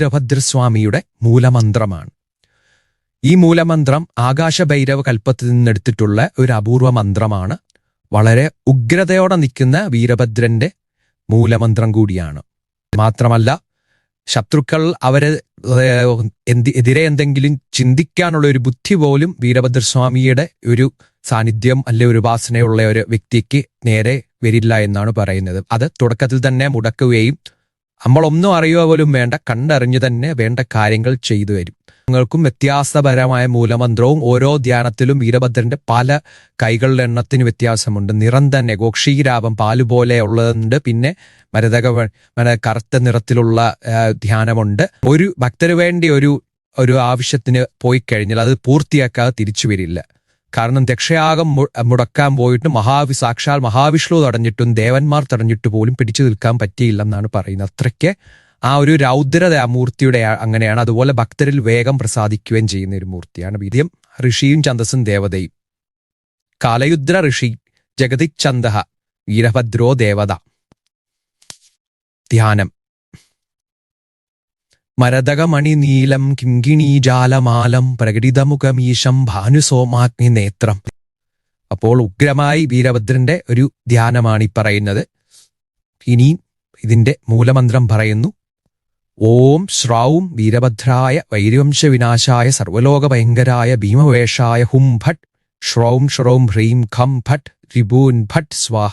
വീരഭദ്രസ്വാമിയുടെ മൂലമന്ത്രമാണ്. ഈ മൂലമന്ത്രം ആകാശഭൈരവ കൽപ്പത്തിൽ നിന്നെടുത്തിട്ടുള്ള ഒരു അപൂർവ മന്ത്രമാണ്. വളരെ ഉഗ്രതയോടെ നിൽക്കുന്ന വീരഭദ്രന്റെ മൂലമന്ത്രം കൂടിയാണ്. മാത്രമല്ല, ശത്രുക്കൾ എതിരെ എന്തെങ്കിലും ചിന്തിക്കാനുള്ള ഒരു ബുദ്ധി പോലും വീരഭദ്രസ്വാമിയുടെ ഒരു സാന്നിധ്യം അല്ലെ ഒരു ഉപാസനയുള്ള ഒരു വ്യക്തിക്ക് നേരെ വരില്ല എന്നാണ് പറയുന്നത്. അത് തുടക്കത്തിൽ തന്നെ മുടക്കുകയും നമ്മളൊന്നും അറിയുക പോലും വേണ്ട, കണ്ടറിഞ്ഞു തന്നെ വേണ്ട കാര്യങ്ങൾ ചെയ്തു വരും. ങ്ങൾക്കും വ്യത്യാസപരമായ മൂലമന്ത്രവും ഓരോ ധ്യാനത്തിലും വീരഭദ്രന്റെ പല കൈകളുടെ എണ്ണത്തിന് വ്യത്യാസമുണ്ട്. നിറം തന്നെ ഗോക്ഷീരാപം പാലുപോലെ ഉള്ളതുണ്ട്. പിന്നെ കറുത്ത നിറത്തിലുള്ള ധ്യാനമുണ്ട്. ഒരു ഭക്തന് വേണ്ടി ഒരു ആവശ്യത്തിന് പോയി കഴിഞ്ഞാൽ അത് പൂർത്തിയാക്കാതെ തിരിച്ചു വരില്ല. കാരണം ദക്ഷയാഗം മുടക്കാൻ പോയിട്ട് സാക്ഷാൽ മഹാവിഷ്ണു തടഞ്ഞിട്ടും ദേവന്മാർ തടഞ്ഞിട്ട് പോലും പിടിച്ചു നിൽക്കാൻ പറ്റിയില്ലെന്നാണ് പറയുന്നത്. അത്രയ്ക്ക് ആ ഒരു രൗദ്രത ആ മൂർത്തിയുടെ അങ്ങനെയാണ്. അതുപോലെ ഭക്തരിൽ വേഗം പ്രസാദിക്കുകയും ചെയ്യുന്ന ഒരു മൂർത്തിയാണ്. വീര്യം ഋഷിയും ഛന്ദസ്സും ദേവതയും. കാലയുദ്ര ഋഷി ജഗതിച്ഛന്ദ വീരഭദ്രോ ദേവത. ധ്യാനം. മരതകമണി നീലം കിങ്കിണീജാലമാലം പ്രകടിതമുഖമീശം ഭാനുസോമാഗ്നി നേത്രം. അപ്പോൾ ഉഗ്രമായി വീരഭദ്രന്റെ ഒരു ധ്യാനമാണ് ഈ പറയുന്നത്. ഇനി ഇതിന്റെ മൂലമന്ത്രം പറയുന്നു. ഓം ശ്രൗം വീരഭദ്രായ വൈരവംശവിനാശായ സർവലോകഭയങ്കരായ ഭീമവേഷായ ഹും ഭട്ട് ശ്രൗം ശ്രൗം ഹ്രീം ഖം ഭട്ട് രിപൂൻ ഭട്ട് സ്വാഹ.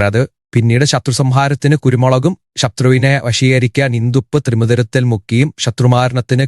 അത് പിന്നീട് ശത്രുസംഹാരത്തിന് കുരുമുളകും, ശത്രുവിനെ വശീകരിക്കാൻ ഇന്ദുപ്പ് ത്രിമുദരത്തിൽ മുക്കിയും, ശത്രുമാരണത്തിന്